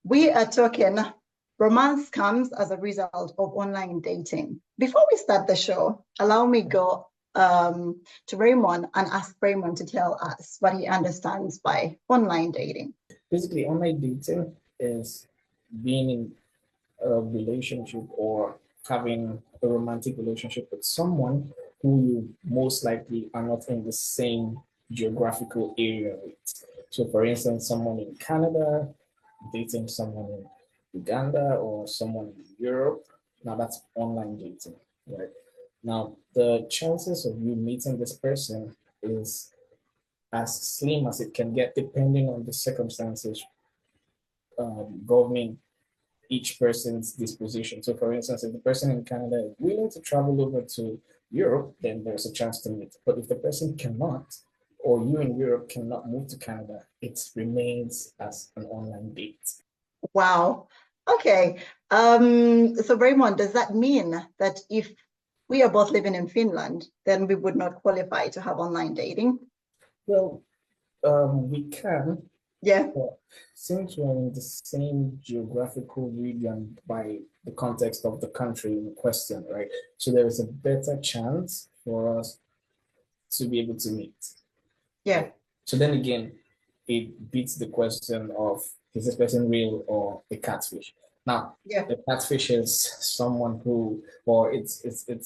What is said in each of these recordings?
We are talking romance comes as a result of online dating. Before we start the show, allow me go to Raymond and ask Raymond to tell us what he understands by online dating. Basically, online dating is being in a relationship or having a romantic relationship with someone who you most likely are not in the same geographical area with. So, for instance, someone in Canada dating someone in Uganda or someone in Europe. Now, that's online dating, right? Now, the chances of you meeting this person is as slim as it can get, depending on the circumstances governing each person's disposition. So, for instance, if the person in Canada is willing to travel over to Europe, then there's a chance to meet. But if the person cannot, or you in Europe cannot move to Canada, it remains as an online date. Wow. Okay. So Raymond, does that mean that if we are both living in Finland, then we would not qualify to have online dating? Well, we can. Yeah. But since we're in the same geographical region by the context of the country in question, right? So there is a better chance for us to be able to meet. Yeah. So then again, it beats the question of is this person real or a catfish? Now, Yeah. the catfish is someone who, or it's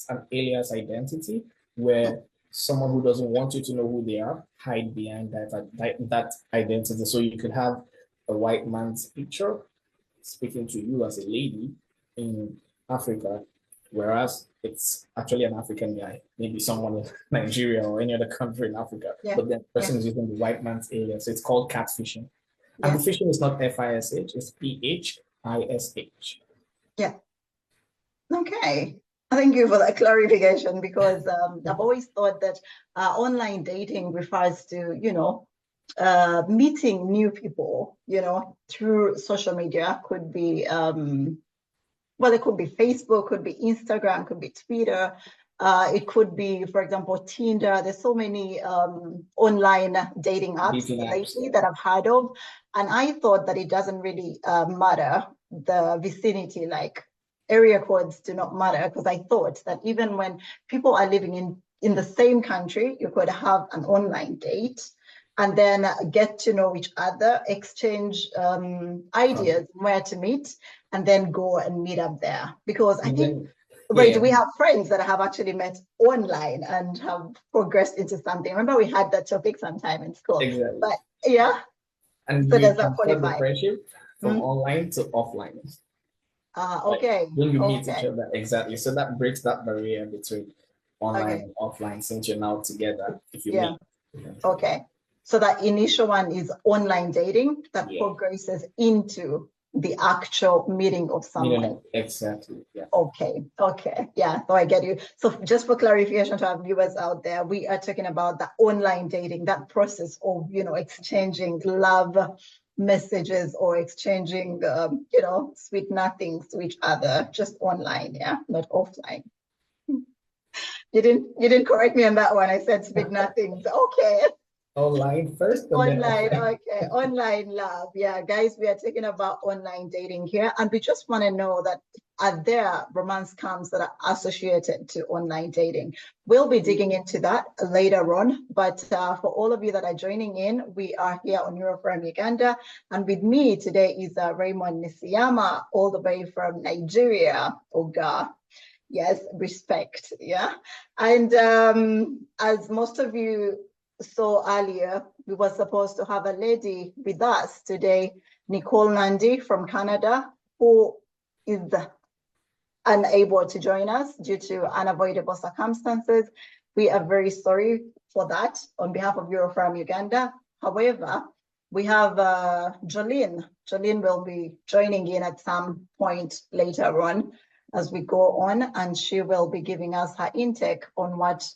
an alias identity where someone who doesn't want you to know who they are hide behind that identity. So you could have a white man's picture speaking to you as a lady in Africa, whereas it's actually an African guy, maybe someone in Nigeria or any other country in Africa, Yeah. but the person is using the white man's alias. So it's called catfishing. And Yeah. the fishing is not FISH, it's PHISH. Yeah. Okay. Thank you for that clarification, because I've always thought that online dating refers to, meeting new people, through social media. Could be, well, it could be Facebook, could be Instagram, could be Twitter. It could be, for example, Tinder. There's so many online dating apps lately that I've heard of. And I thought that it doesn't really matter the vicinity, like area codes do not matter, because I thought that even when people are living in the same country, you could have an online date and then get to know each other, exchange ideas where to meet, and then go and meet up there. Because I think, right, we have friends that have actually met online and have progressed into something. Remember, we had that topic sometime in school. Exactly. But yeah. And so you does that qualify? The friendship from online to offline. Okay. When you meet each other, exactly. So that breaks that barrier between online and offline, since you're now together if you meet. Okay. So that initial one is online dating that progresses into the actual meeting of someone. Exactly. Yeah. Okay. Yeah. So I get you. So just for clarification to our viewers out there, we are talking about the online dating, that process of, exchanging love messages or exchanging, sweet nothings to each other, just online. Yeah. Not offline. You didn't correct me on that one. I said sweet nothings. Okay. Online first. Online, okay. Online love. Yeah, guys, we are talking about online dating here. And we just want to know that are there romance scams that are associated to online dating? We'll be digging into that later on. But for all of you that are joining in, we are here on Euroforum Uganda. And with me today is Raymond Nisiyama, all the way from Nigeria, Oga. Yes, respect. Yeah. And as most of you saw earlier, we were supposed to have a lady with us today, Nicole Nandi from Canada, who is unable to join us due to unavoidable circumstances. We are very sorry for that on behalf of Euroforum Uganda. However, we have Jolene. Jolene will be joining in at some point later on as we go on, and she will be giving us her intake on what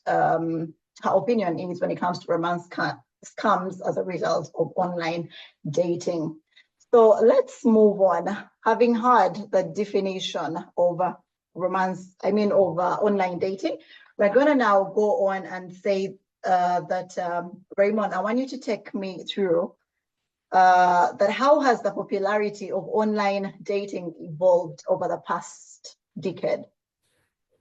her opinion is when it comes to romance scams as a result of online dating. So let's move on. Having heard the definition of online dating, we're going to now go on and say that, Raymond, I want you to take me through that how has the popularity of online dating evolved over the past decade?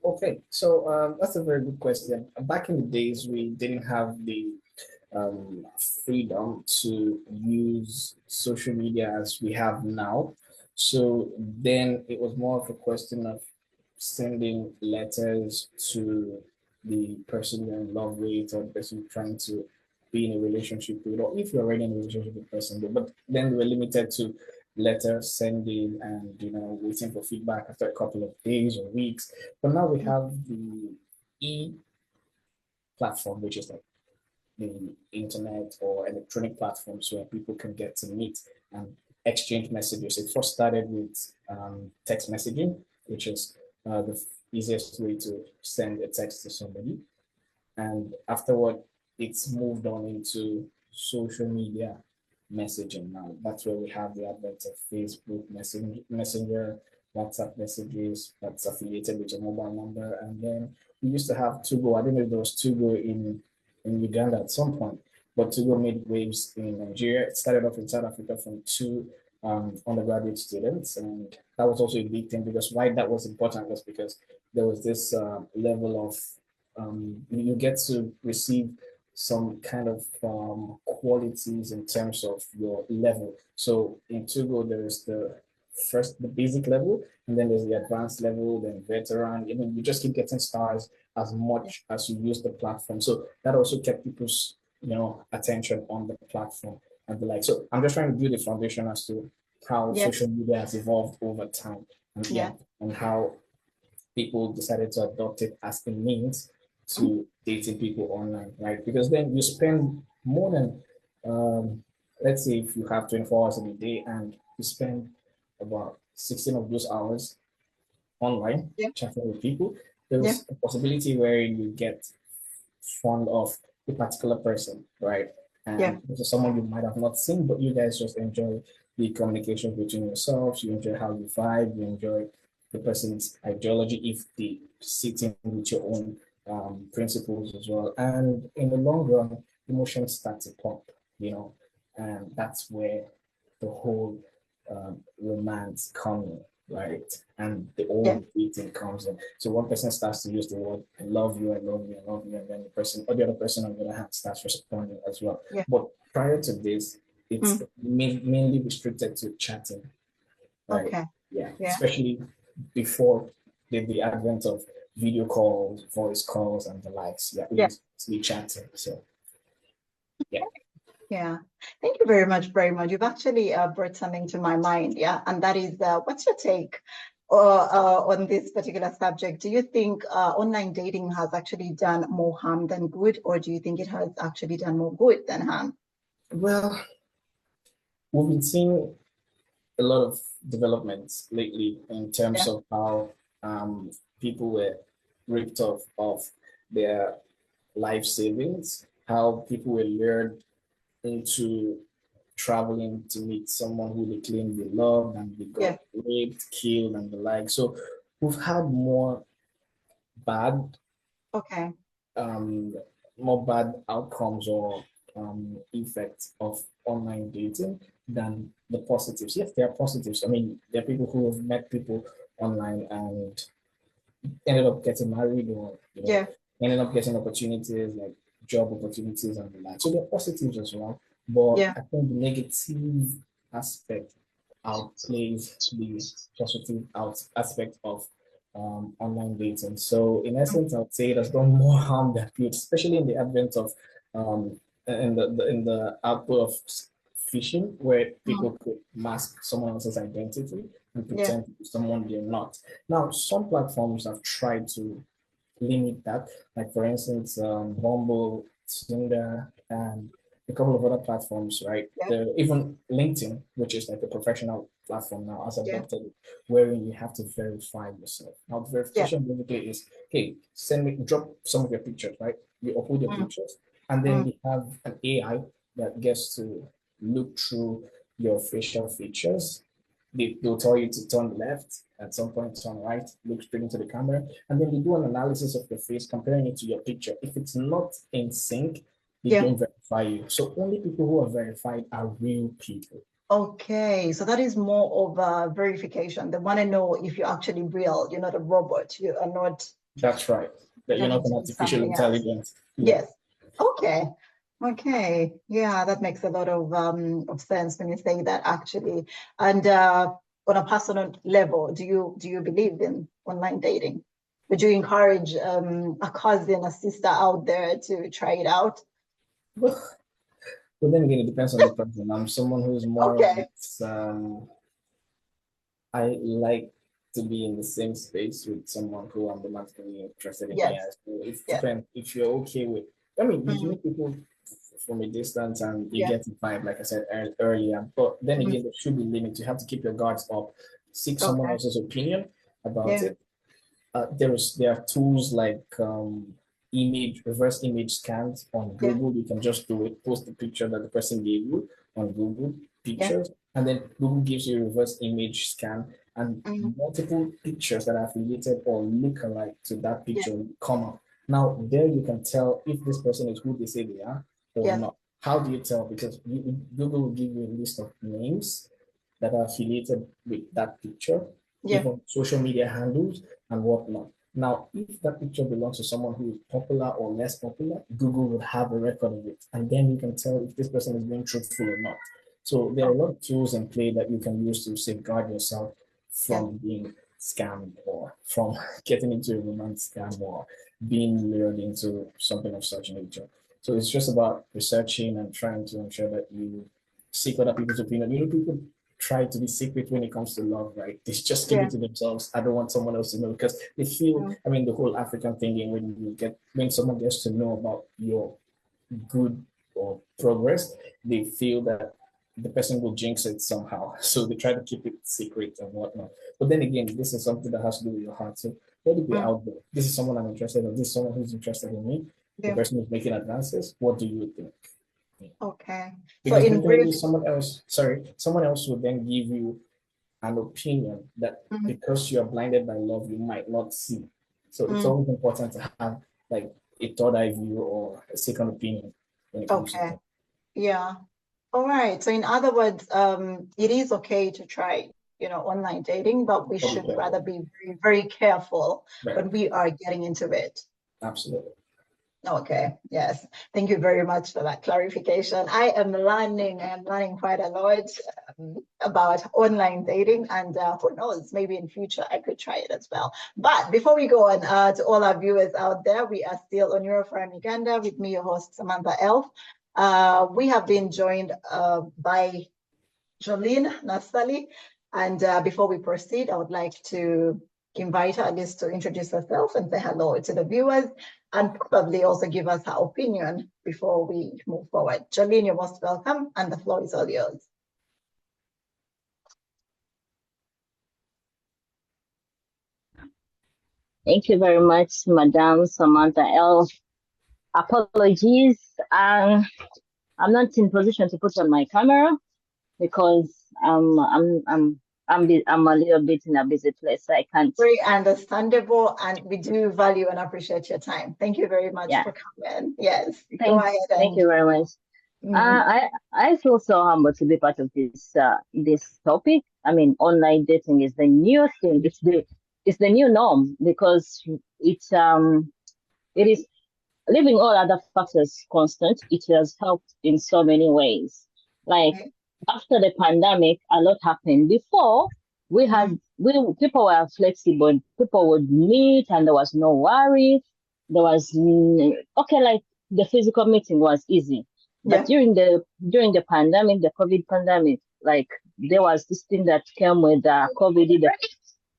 Okay, so that's a very good question. Back in the days, we didn't have the um, freedom to use social media as we have now. So then it was more of a question of sending letters to the person you're in love with or the person you're trying to be in a relationship with, or if you're already in a relationship with the person. But then we're limited to letter sending and waiting for feedback after a couple of days or weeks. But now we have the e platform, which is like the internet or electronic platforms where people can get to meet and exchange messages. It first started with text messaging, which is the easiest way to send a text to somebody. And afterward, it's moved on into social media messaging now. That's where we have the advent of Facebook Messenger, WhatsApp messages that's affiliated with your mobile number. And then we used to have Tugo. I don't know if there was Tugo in Uganda at some point, but Tugo made waves in Nigeria. It started off in South Africa from two undergraduate students. And that was also a big thing because why that was important was because there was this level of you get to receive some kind of qualities in terms of your level. So in Togo, there's the basic level, and then there's the advanced level, then veteran. I mean, you just keep getting stars as much as you use the platform. So that also kept people's attention on the platform and the like. So I'm just trying to build a foundation as to how social media has evolved over time, and how people decided to adopt it as a means to dating people online, right? Because then you spend more than, let's say, if you have 24 hours in a day and you spend about 16 of those hours online chatting with people, there's a possibility where you get fond of a particular person, right? And this is someone you might have not seen, but you guys just enjoy the communication between yourselves. You enjoy how you vibe. You enjoy the person's ideology if they sit in with your own principles as well. And in the long run, emotions start to pop, and that's where the whole romance comes in, right? And the old dating comes in. So one person starts to use the word "I love you, I love you, I love you," and then the other person on the other hand starts responding as well. But prior to this, it's mainly restricted to chatting, right? Okay. Yeah, especially before the advent of video calls, voice calls, and the likes. Yeah, we used to be chatting. So, yeah. Yeah, thank you very much, very much. You've actually brought something to my mind, and that is, what's your take on this particular subject? Do you think online dating has actually done more harm than good, or do you think it has actually done more good than harm? Well, we've been seeing a lot of developments lately in terms of how people were ripped off of their life savings, how people were lured into traveling to meet someone who they claim they loved and they got raped, killed, and the like. So we've had bad, um, more bad outcomes or effects of online dating than the positives. Yes, there are positives. I mean, there are people who have met people online and ended up getting married or ended up getting opportunities like job opportunities and the like. So there are positives as well. But I think the negative aspect outplays the positive aspect of online dating. So in essence, I would say it has done more harm than good, especially in the advent of in the output of phishing, where people could mask someone else's identity and pretend to be someone they're not. Now, some platforms have tried to limit that, like for instance, Bumble, Tinder, and a couple of other platforms, right? Even LinkedIn, which is like a professional platform now, has adopted it, wherein you have to verify yourself. Now, the verification basically is, hey, drop some of your pictures, right? You upload your pictures, and then we have an AI that gets to look through your facial features. They'll tell you to turn left, at some point turn right, look straight into the camera, and then they do an analysis of your face, comparing it to your picture. If it's not in sync, They Yeah. don't verify you. So only people who are verified are real people. Okay, so that is more of a verification. They want to know if you're actually real. You're not a robot. You are not That's right. That you're not pretending an to be artificial something else. intelligence. Yeah. Yes. Okay. Okay. Yeah, that makes a lot of sense when you say that actually. And on a personal level, do you believe in online dating? Would you encourage a cousin, a sister out there to try it out? But then again, it depends on the person. I'm someone who's more of Okay. this, I like to be in the same space with someone who I'm romantically interested in. Yeah, Yes. so it Yes. depends if you're okay with. I mean, you Mhm. meet people from a distance and you Yeah. get to vibe, like I said earlier. But then Mhm. again, there should be limits. You have to keep your guards up. Seek someone Okay. else's opinion about Yeah. it. There are tools like reverse image scans on Yeah. Google. You can just do it, post the picture that the person gave you on Google Yeah. Pictures, and then Google gives you a reverse image scan, and Mhm. multiple pictures that are related or look alike to that Yeah. picture will come up. Now, there you can tell if this person is who they say they are or Yes. not. How do you tell? Because Google will give you a list of names that are affiliated with that picture, Yeah. even social media handles and whatnot. Now, if that picture belongs to someone who is popular or less popular, Google would have a record of it. And then you can tell if this person is being truthful or not. So there are a lot of tools in play that you can use to safeguard yourself Yeah. from being scammed or from getting into a romance scam or being lured into something of such nature. So it's just about researching and trying to ensure that you seek other people's opinion. You know, people try to be secret when it comes to love, right? They just keep Yeah. it to themselves. I don't want someone else to know because they feel, Mm. I mean, the whole African thinking when someone gets to know about your good or progress, they feel that the person will jinx it somehow. So they try to keep it secret and whatnot. But then again, this is something that has to do with your heart. So let it be Mm. out there. This is someone I'm interested in. This is someone who's interested in me. The Yeah. person who's making advances. What do you think? Okay. So Because in brief, majorly someone else would then give you an opinion that mm, because you are blinded by love, you might not see. So it's mm, always important to have like a third eye view or a second opinion when it comes to okay. that. Yeah. All right. So in other words, it is okay to try, online dating, but we Probably should careful. rather be very, very careful Right. when we are getting into it. Absolutely. Okay, yes. Thank you very much for that clarification. I'm learning quite a lot about online dating, and who knows, maybe in future I could try it as well. But before we go on, to all our viewers out there, we are still on Eurofarm Uganda with me, your host, Samantha Elf. We have been joined by Jolene Nasali. And before we proceed, I would like to invite her at least to introduce herself and say hello to the viewers and probably also give us her opinion before we move forward. Jolene, you're most welcome, and the floor is all yours. Thank you very much, Madam Samantha L. Apologies. I'm not in position to put on my camera because I'm a little bit in a busy place. So I can't. Very understandable, and we do value and appreciate your time. Thank you very much Yeah. for coming. Yes, go Thank, ahead. thank you very much. Mhm. I feel so humbled to be part of this topic. I mean, online dating is the new thing. It's the new norm because it is leaving all other factors constant. It has helped in so many ways. Like Okay. after the pandemic, a lot happened. Before we people were flexible. People would meet and there was no worry. There was okay, like the physical meeting was easy. But Yeah. during the pandemic, the COVID pandemic, like there was this thing that came with COVID,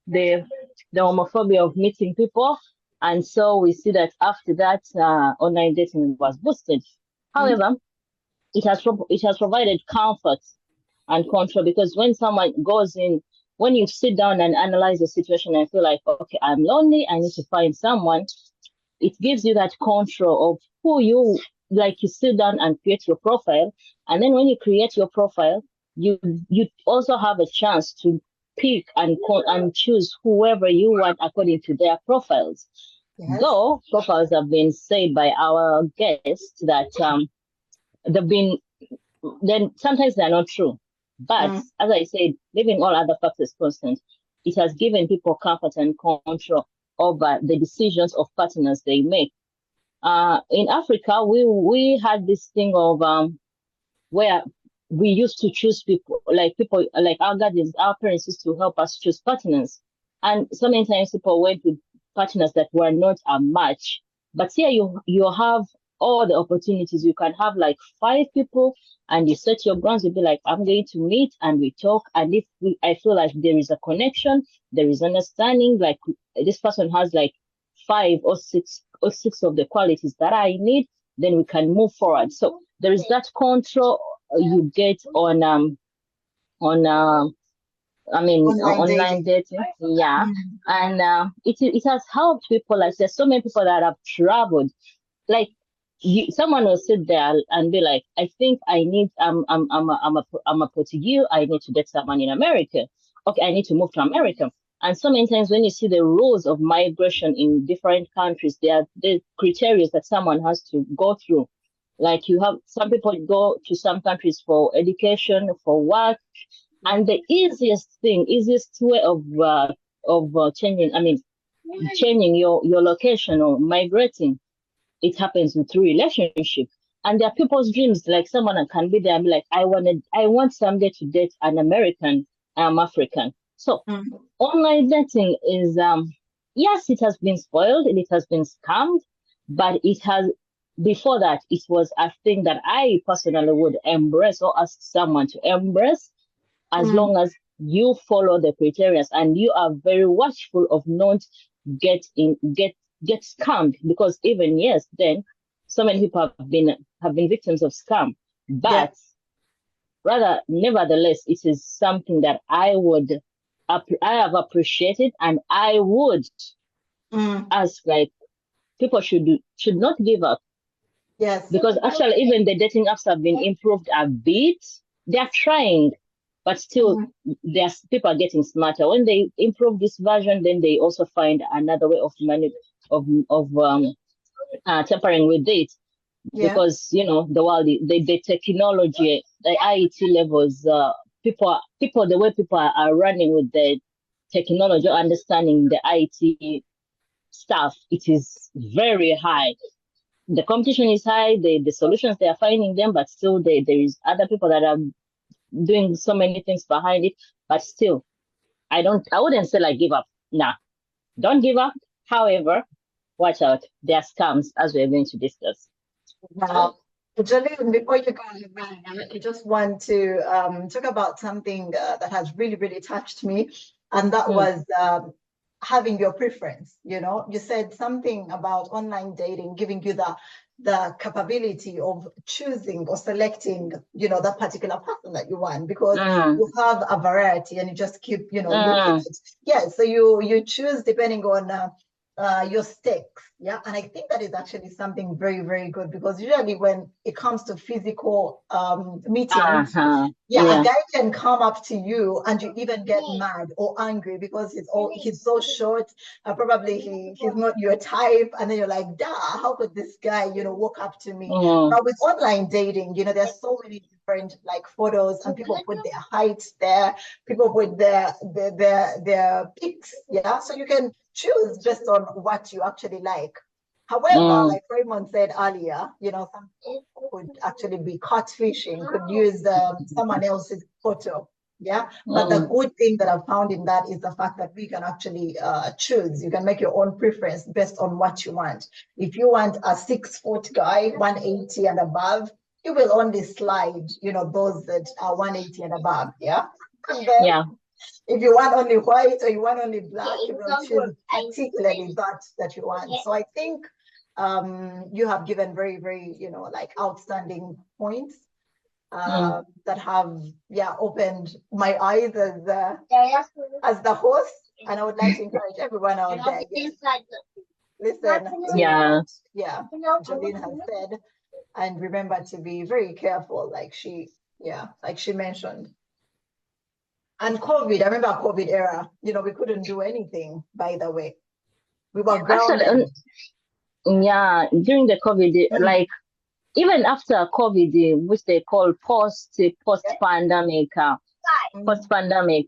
the the homophobia of meeting people, and so we see that after that, online dating was boosted. Mhm. However, it has provided comfort and control because when someone goes in, when you sit down and analyze the situation and feel like, okay, I'm lonely, I need to find someone, it gives you that control of who you like. You sit down and create your profile, and then when you create your profile, you also have a chance to pick and choose whoever you want according to their profiles. Yes. Though profiles have been said by our guests that they've been, then sometimes they're not true. But Mm. as I said, leaving all other factors constant, it has given people comfort and control over the decisions of partners they make. In Africa, we had this thing of where we used to choose people like our guardians, our parents used to help us choose partners. And so many times people went with partners that were not a match. But here you have all the opportunities. You can have like 5 people and you set your grounds. You'll be like, I'm going to meet and we talk. And if I feel like there is a connection, there is understanding, like this person has like 5 or 6 of the qualities that I need, then we can move forward. So there is that control you get on online dating. Yeah. Mm. And it has helped people. Like there's so many people that have traveled. Like someone will sit there and be like, I think I need I'm a Portuguese, I need to date someone in America. Okay, I need to move to America. And so many times when you see the rules of migration in different countries, there are the criteria that someone has to go through. Like you have some people go to some countries for education, for work, and the easiest way of changing your location or migrating, it happens through relationship. And there are people's dreams, like someone can be there and be like, I want someday to date an American, I'm African. So Mm. online dating is yes, it has been spoiled and it has been scammed, but it has before that it was a thing that I personally would embrace or ask someone to embrace, as Mm. long as you follow the criteria and you are very watchful of not get scammed, because even yes, then so many people have been victims of scam. Yeah. But rather, nevertheless, it is something that I have appreciated, and I would Mm. ask, like, people should not give up, Yes. because actually even the dating apps have been improved a bit. They're trying, but still there's people are getting smarter. When they improve this version, then they also find another way of tampering with it, Yeah. because the world, the technology, the IET levels, people the way people are running with the technology, understanding the IET stuff, it is very high. The competition is high, the solutions, they are finding them, but still there is other people that are doing so many things behind it. But still, I wouldn't say like give up. Nah, don't give up. However, watch out, there are scams, as we're going to discuss. Wow. Jolene, before you go, I just want to talk about something that has really, really touched me, and that was having your preference. You said something about online dating giving you the capability of choosing or selecting, that particular person that you want, because you have a variety and you just keep, looking at. Yeah, so you choose depending on your stakes. Yeah. And I think that is actually something very, very good, because usually when it comes to physical meetings, a guy can come up to you and you even get mad or angry because he's so short. Probably he's not your type. And then you're like, how could this guy, walk up to me? But with online dating, there's so many different like photos, and people put their height there, people put their pics. Yeah. So you can choose based on what you actually like. However, like Raymond said earlier, some people could actually be catfishing, could use someone else's photo. Yeah. But the good thing that I've found in that is the fact that we can actually choose. You can make your own preference based on what you want. If you want a 6-foot guy, 180 and above, you will only slide, those that are 180 and above. Yeah. And then, if you want only white or you want only black, you will choose particularly that you want. So I think you have given very, very, like outstanding points that have, opened my eyes as the host. And I would like to encourage everyone out there. Yes. Listen, Jolene has said, and remember to be very careful, like she mentioned. And COVID, I remember COVID era, we couldn't do anything, by the way. We were Actually, grounded. yeah, during the COVID, Mm, like even after COVID, which they call yeah. pandemic Mm, post pandemic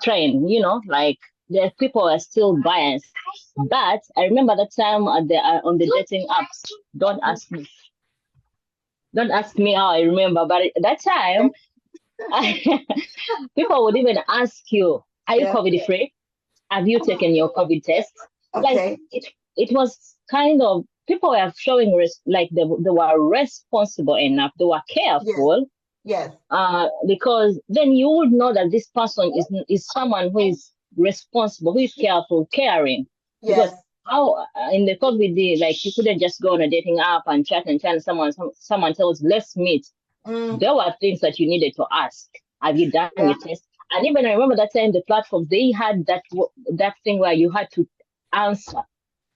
trend, like the people are still biased. But I remember that time on the dating apps. Don't mm, ask me, don't ask me how I remember, but at that time, okay. people would even ask you, "Are you Yeah. COVID free? Have you taken your COVID test?" Like Okay. it was kind of people were showing like they were responsible enough, they were Yes. careful, Yes. because then you would know that this person is someone who is responsible, who is careful, caring. Because Yes. how in the COVID day, like you couldn't just go on a dating app and chat and chat. And someone tells, "Let's meet." Mm, There were things that you needed to ask. Have you done yeah. your test? And even I remember that time the platforms they had that thing where you had to answer,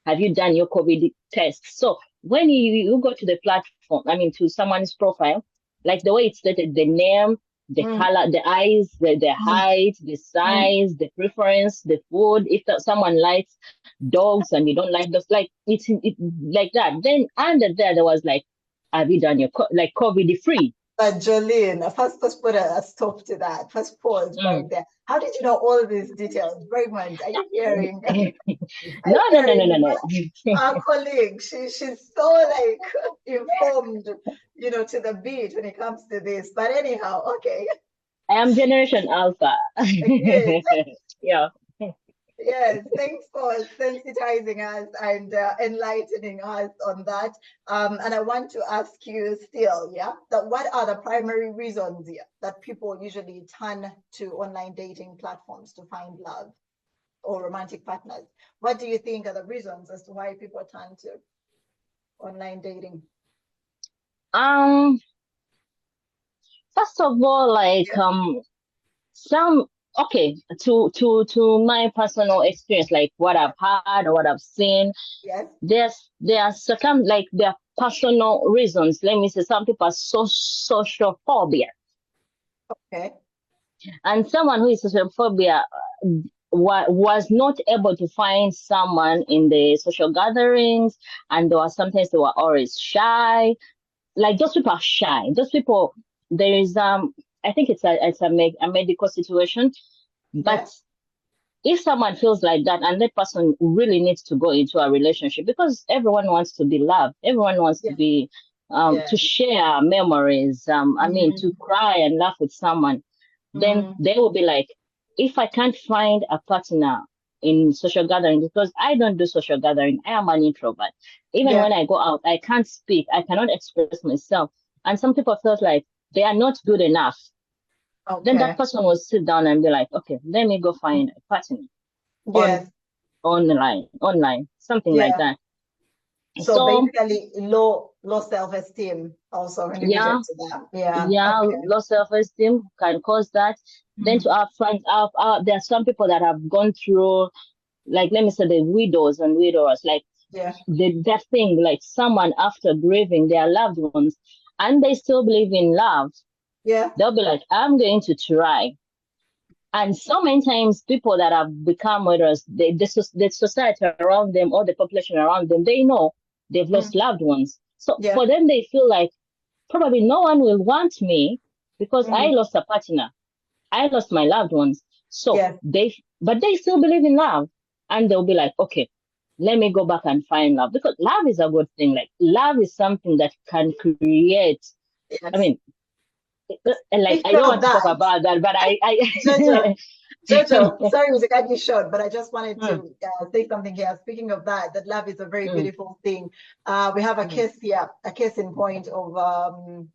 have you done your COVID test? So when you go to the platform, I mean to someone's profile, like the way it's stated, the name, the Mm, color, the eyes, the mm, height, the mm. size, the preference, the food. If someone likes dogs and you don't like dogs, like like that. Then under there was like, have you done your like COVID free? But Jolene, first put a stop to that. First pause right Mm. there. How did you know all these details? Raymond, are you hearing? Are No, you no, no, no, hearing no, no. our colleague? She's so like informed, to the beat when it comes to this. But anyhow, okay. I am Generation Alpha. Good. Yeah. Yes, thanks for sensitizing us and enlightening us on that. And I want to ask you still, yeah, that what are the primary reasons, yeah, that people usually turn to online dating platforms to find love or romantic partners? What do you think are the reasons as to why people turn to online dating? Um, First of all, like Yeah, some okay, to my personal experience, like what I've heard or what I've seen, yes, there are certain like there are personal reasons. Let me say some people are social phobia. okay, And someone who is social phobia was not able to find someone in the social gatherings, and there were sometimes they were always shy. Like those people are shy. Those people, there is I think it's a medical situation, but yeah, if someone feels like that and that person really needs to go into a relationship because everyone wants to be loved, everyone wants to yeah, be yeah. to share memories, I mean to Mm, cry and laugh with someone, then mm, they will be like, if I can't find a partner in social gathering, because I don't do social gathering, I am an introvert. Even yeah, when I go out, I can't speak, I cannot express myself. And some people felt like they are not good enough. Then that okay. person will sit down and be like, okay, let me go find a partner on Yes, online, something like yeah. that. So So basically, low self-esteem also yeah, contributed to that. Yeah. yeah, Okay. low self-esteem can cause that. Then Mm, to have friends, there are some people that have gone through, like let me say, the widows and widowers, like yeah. that thing, like someone after grieving their loved ones, and they still believe in love. Yeah. They'll be like, I'm going to try. And so many times, people that have become widows, the society around them or the population around them, they know they've Mm, lost loved ones. So yeah. for them, they feel like probably no one will want me because I Mm, lost a partner. I lost my loved ones. So yes. but they still believe in love. And they'll be like, okay, let me go back and find love. Because love is a good thing. Like, love is something that can create, I Yes. mean, like, I Speaking don't of want to talk that, about that, but Jojo, I, Jojo, sorry to cut you short, but I just wanted Mm, to say something here. Speaking of that love is a very mm, beautiful thing. We have a mm. case here, a case in point of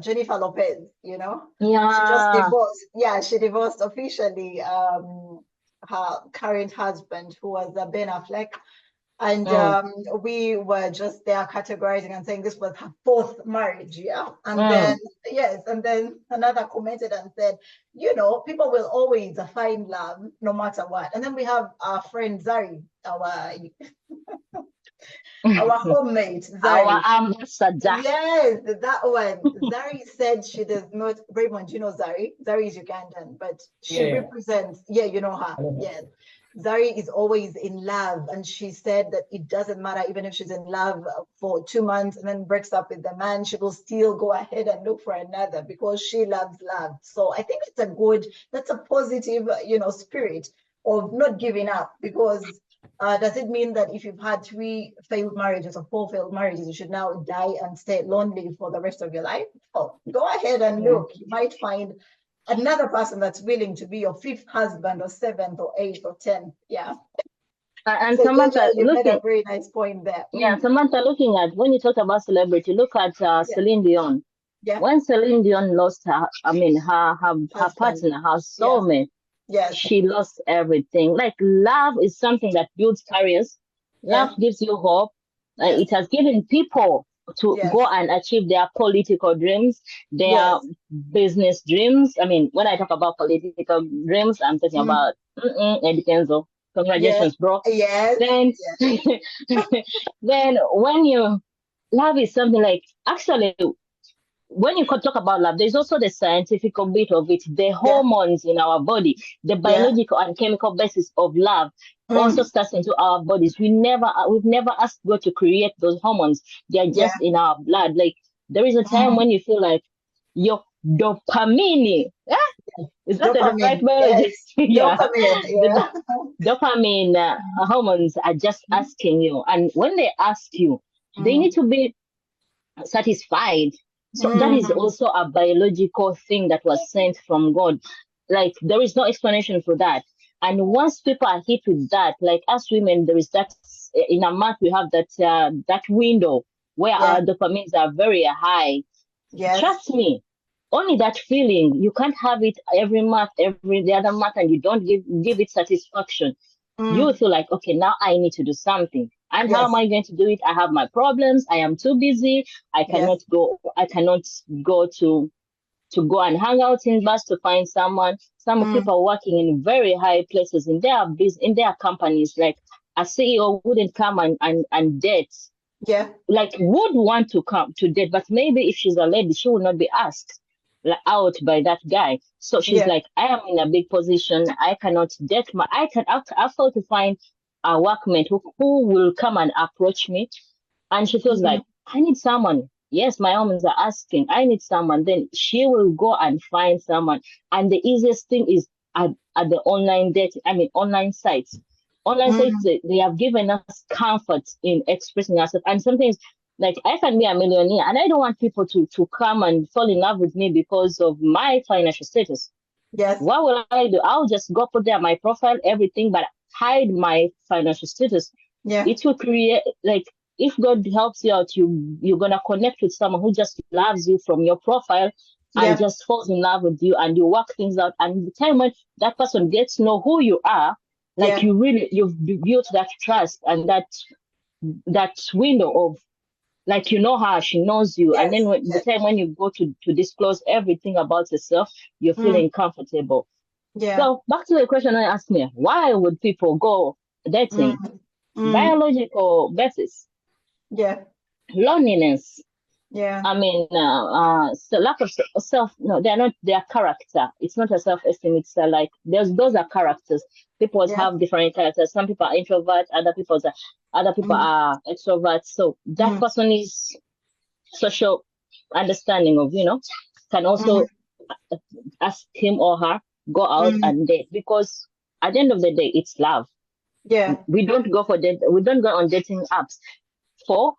Jennifer Lopez, She just Yeah. divorced. Yeah, she divorced officially her current husband, who was Ben Affleck. And Mm, we were just there categorizing and saying this was her fourth marriage, yeah. And then, mm. yes, and then another commented and said, people will always find love no matter what. And then we have our friend Zari, our Our homemate, Our Zari. ambassador. Yes, that one. Zari said she does not, Raymond, you know Zari? Zari is Ugandan, but she Yeah. represents, yeah, you know her. I don't know. Yes. Zari is always in love, and she said that it doesn't matter, even if she's in love for 2 months and then breaks up with the man, she will still go ahead and look for another because she loves love. So I think that's a positive, spirit of not giving up, because does it mean that if you've had 3 failed marriages or 4 failed marriages, you should now die and stay lonely for the rest of your life? Oh, go ahead and look. You might find another person that's willing to be your 5th husband or 7th or 8th or 10th. Yeah. And So Samantha, you made a looking, very nice point there. yeah, Samantha, looking at when you talk about celebrity, look at Yeah. Celine Dion. Yeah. When Celine Dion lost her, I mean, her Husband. partner, her soulmate, Yes. she lost everything. Like love is something that builds careers. Love Yes. gives you hope. Yes. It has given people to Yes. go and achieve their political dreams, their Yes. business dreams. I mean, when I talk about political dreams, I'm talking about Eddie Kenzo. Congratulations, bro. Yes. Then, then when you love is something like actually when you talk about love, there's also the scientific bit of it, the hormones in our body, the biological and chemical basis of love also starts into our bodies. We've never asked God to create those hormones. They're just in our blood. Like there is a time when you feel like your dopamine. Is that the right word? Yes. Dopamine. Yeah. Dopamine hormones are just asking you, and when they ask you, they need to be satisfied. So that is also a biological thing that was sent from God. Like there is no explanation for that. And once people are hit with that, like us women, there is that in a month we have that window where our dopamines are very high. Yes. Trust me, only that feeling you can't have it every month, every the other month, and you don't give it satisfaction. You will feel like, okay, now I need to do something. And how am I going to do it? I have my problems. I am too busy. I cannot go to go and hang out in bars to find someone. Some people are working in very high places in their companies. Like a CEO wouldn't come and date. Yeah. Like would want to come to date, but maybe if she's a lady, she will not be asked out by that guy. So she's like, I am in a big position. I cannot date I fail to find a workmate who will come and approach me. And she feels like, I need someone. Yes, my hormones are asking, I need someone. Then she will go and find someone. And the easiest thing is at the online dating, online sites. Online sites, they have given us comfort in expressing ourselves. And sometimes, like, I can be a millionaire and I don't want people to come and fall in love with me because of my financial status. Yes. What will I do? I'll just go put there my profile, everything, but hide my financial status. Yeah. It will create, like, if God helps you out, you're going to connect with someone who just loves you from your profile and just falls in love with you, and you work things out. And the time when that person gets to know who you are, like you've built that trust and that window of, like, you know her, she knows you. And then the time when you go to disclose everything about yourself, you're feeling comfortable. Yeah. So back to the question I asked me, why would people go dating? Biological basis. Yeah. Loneliness. Yeah. So lack of self. No, they're not. Their character. It's not a self-esteem. It's like those are characters. People have different characters. Some people are introverts. Other people are extroverts. So that person is social understanding of, can also ask him or her go out and date, because at the end of the day, it's love. Yeah. We don't go on dating apps for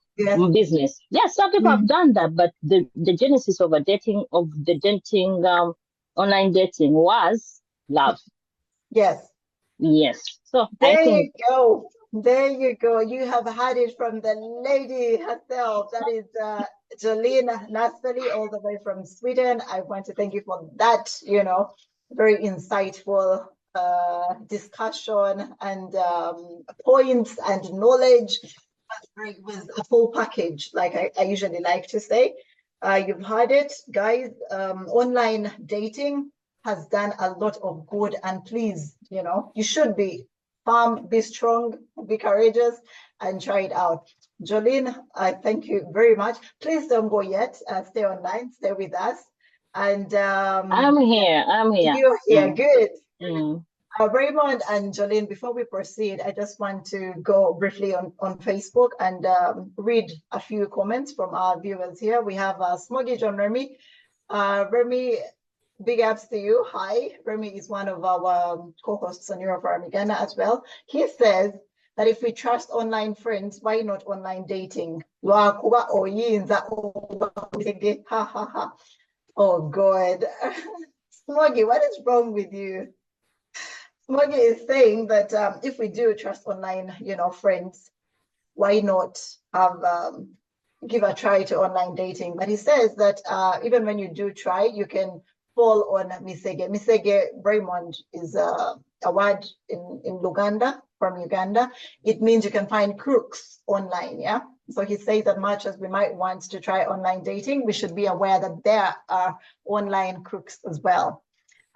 business. Yes, some people have done that, but the genesis of the dating online dating was love. Yes. Yes. So there you go. There you go. You have had it from the lady herself. That is Jolene Nastali, all the way from Sweden. I want to thank you for that, very insightful discussion and points and knowledge. It was a full package, like I usually like to say. You've heard it, guys. Online dating has done a lot of good, and please, you should be firm, be strong, be courageous, and try it out. Jolene, I thank you very much. Please don't go yet. Stay online, stay with us. And I'm here. you're here, Mm. good. Mm. Raymond and Jolene, before we proceed, I just want to go briefly on Facebook and read a few comments from our viewers here. We have Smoggy John Remy. Remy, big ups to you. Hi. Remy is one of our co-hosts on Euroforum Uganda as well. He says that if we trust online friends, why not online dating? Ha ha ha. Oh God. Smoggy, what is wrong with you? Smoggy is saying that if we do trust online, friends, why not have give a try to online dating? But he says that even when you do try, you can fall on misege. Misege, Raymond, is a word in Luganda, from Uganda. It means you can find crooks online, yeah? So he says that much as we might want to try online dating, we should be aware that there are online crooks as well.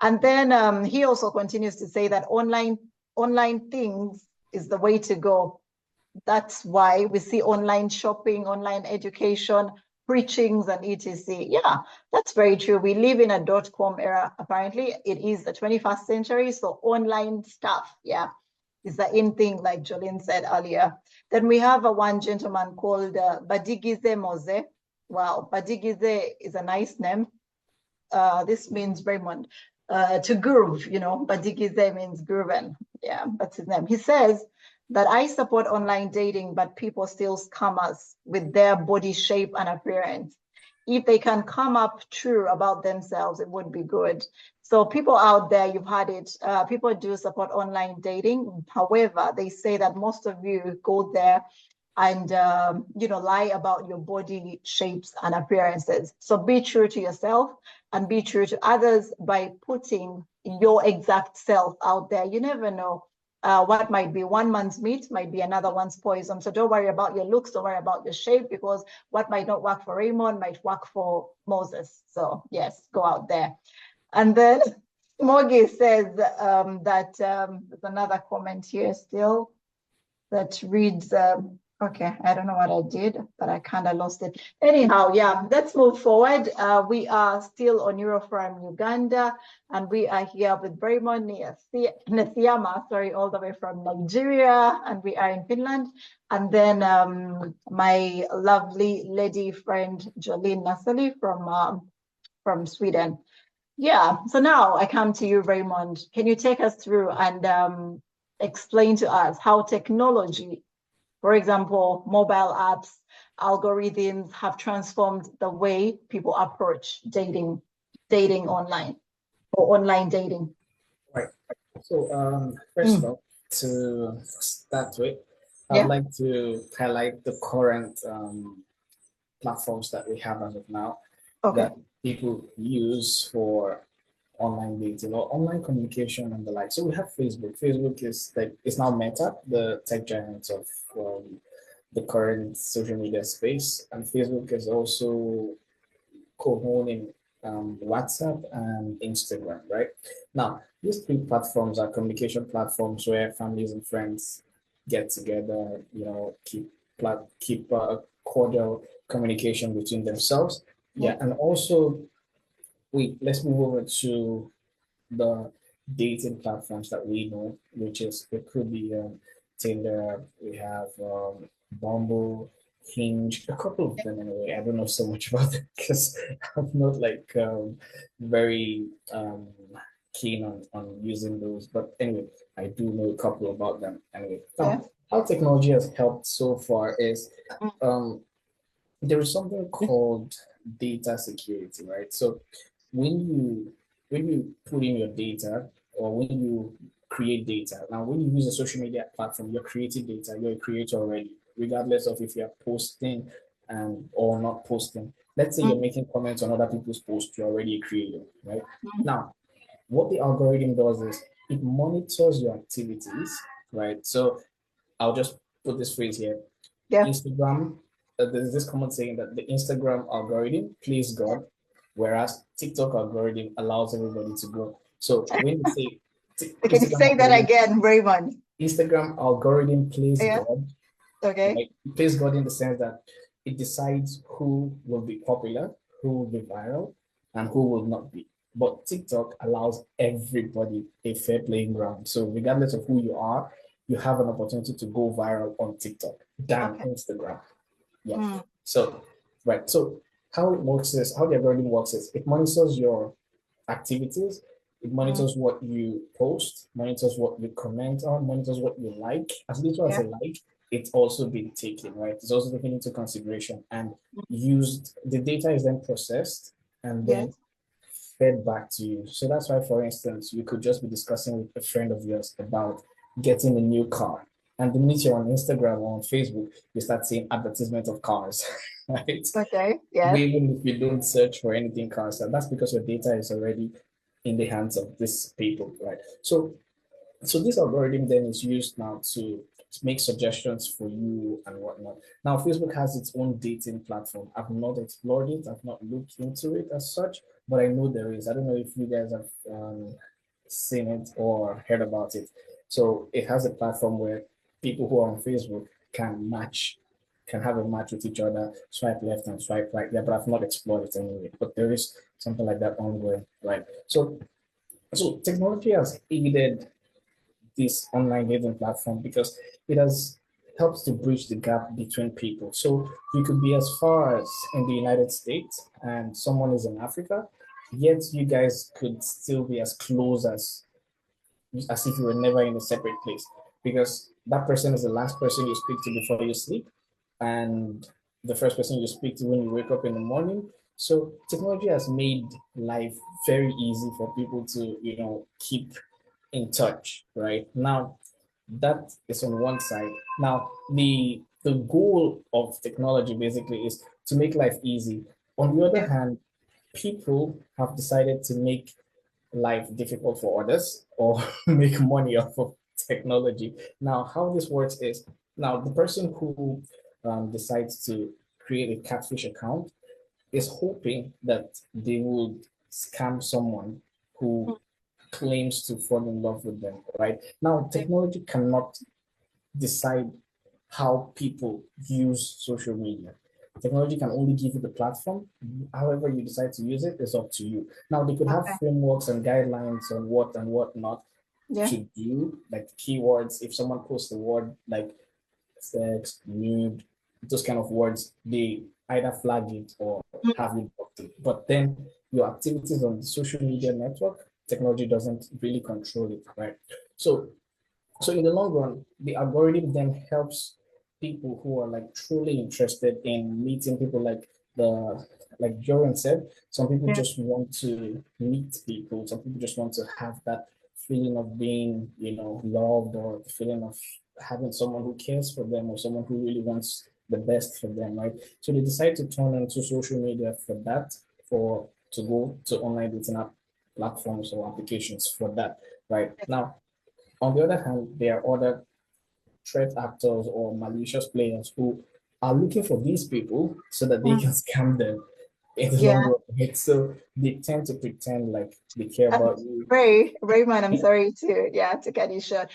And then he also continues to say that online things is the way to go. That's why we see online shopping, online education, preachings, and etc. Yeah, that's very true. We live in a .com era, apparently. It is the 21st century, so online stuff, yeah, is the in thing, like Jolene said earlier. Then we have one gentleman called Badigize Moze. Wow, Badigize is a nice name. This means Raymond. To groove, Badigize means grooven. Yeah, that's his name. He says that I support online dating, but people still scam us with their body shape and appearance. If they can come up true about themselves, it would be good. So people out there, you've had it. People do support online dating. However, they say that most of you go there and lie about your body shapes and appearances. So be true to yourself and be true to others by putting your exact self out there. You never know what might be one man's meat might be another one's poison. So don't worry about your looks, don't worry about your shape, because what might not work for Raymond might work for Moses. So yes, go out there. And then Morgie says that there's another comment here still that reads, okay, I don't know what I did, but I kind of lost it. Anyhow, yeah, let's move forward. We are still on Euroforum Uganda, and we are here with Raymond Nesiama, all the way from Nigeria, and we are in Finland. And then my lovely lady friend, Jolene Nasali from Sweden. Yeah, so now I come to you, Raymond. Can you take us through and explain to us how technology, for example, mobile apps, algorithms have transformed the way people approach dating online or online dating? Right. So first of all, to start with, I'd like to highlight the current platforms that we have as of now that people use for online dating or online communication and the like. So we have Facebook. Facebook is it's now Meta, the tech giant of the current social media space, and Facebook is also co-owning WhatsApp and Instagram. Right now, these three platforms are communication platforms where families and friends get together. Keep cordial communication between themselves. Yeah, and also let's move over to the dating platforms that we know, which is it could be Tinder, we have Bumble, Hinge, a couple of them anyway. I don't know so much about it because I'm not very keen on using those. But anyway, I do know a couple about them anyway. How technology has helped so far is there is something called data security, right? So when you put in your data or when you create data, now when you use a social media platform, you're creating data, you're a creator already, regardless of if you're posting or not posting. Let's say you're making comments on other people's posts, you're already a creator, right? Now, what the algorithm does is it monitors your activities, right? So I'll just put this phrase here. Instagram, there's this comment saying that the Instagram algorithm plays God, whereas TikTok algorithm allows everybody to grow. So when you say, can you say that again, Raymond? Instagram algorithm plays God, Okay. Like, it plays God in the sense that it decides who will be popular, who will be viral, and who will not be. But TikTok allows everybody a fair playing ground. So regardless of who you are, you have an opportunity to go viral on TikTok than Okay. Instagram. Yeah. Mm. So, right. So how it works is, how the algorithm works is, it monitors your activities, it monitors what you post, monitors what you comment on, monitors what you like. As little as Yeah. a like, it's also been taken, right? It's also taken into consideration and used. The data is then processed and Yes. then fed back to you. So that's why, for instance, you could just be discussing with a friend of yours about getting a new car. And the minute you're on Instagram or on Facebook, you start seeing advertisement of cars, right? Okay. Yes. Even if you don't search for anything cars, and that's because your data is already in the hands of these people, right? So this algorithm then is used now to make suggestions for you and whatnot. Now, Facebook has its own dating platform. I've not explored it. I've not looked into it as such, but I know there is. I don't know if you guys have seen it or heard about it. So it has a platform where people who are on Facebook can have a match with each other, swipe left and swipe right. Yeah, but I've not explored it anyway. But there is something like that ongoing, right? So technology has aided this online dating platform because it has helps to bridge the gap between people. So you could be as far as in the United States and someone is in Africa, yet you guys could still be as close as if you were never in a separate place, because that person is the last person you speak to before you sleep and the first person you speak to when you wake up in the morning. So technology has made life very easy for people to, keep in touch, right? Now, that is on one side. Now, the goal of technology basically is to make life easy. On the other Yeah. hand, people have decided to make life difficult for others or make money off of technology. Now, how this works is, now the person who decides to create a catfish account is hoping that they would scam someone who claims to fall in love with them, right? Now, Yeah. technology cannot decide how people use social media. Technology can only give you the platform. However, you decide to use it is up to you. Now, they could have Okay. frameworks and guidelines on what and what not Yeah. to do, like keywords. If someone posts a word like sex, nude, those kind of words, they either flag it or Mm. have you blocked it. But then your activities on the social media network, technology doesn't really control it, right? So in the long run, the algorithm then helps people who are like truly interested in meeting people, like Joran said. Some people Yeah. just want to meet people. Some people just want to have that feeling of being, loved, or the feeling of having someone who cares for them or someone who really wants the best for them, right? So they decide to turn into social media for that, for to go to online dating app platforms or applications for that, right? Now, on the other hand, there are other threat actors or malicious players who are looking for these people so that they Mm. can scam them in the long Yeah. run. Right? So they tend to pretend like they care And about you. Raymond, I'm sorry to cut you short.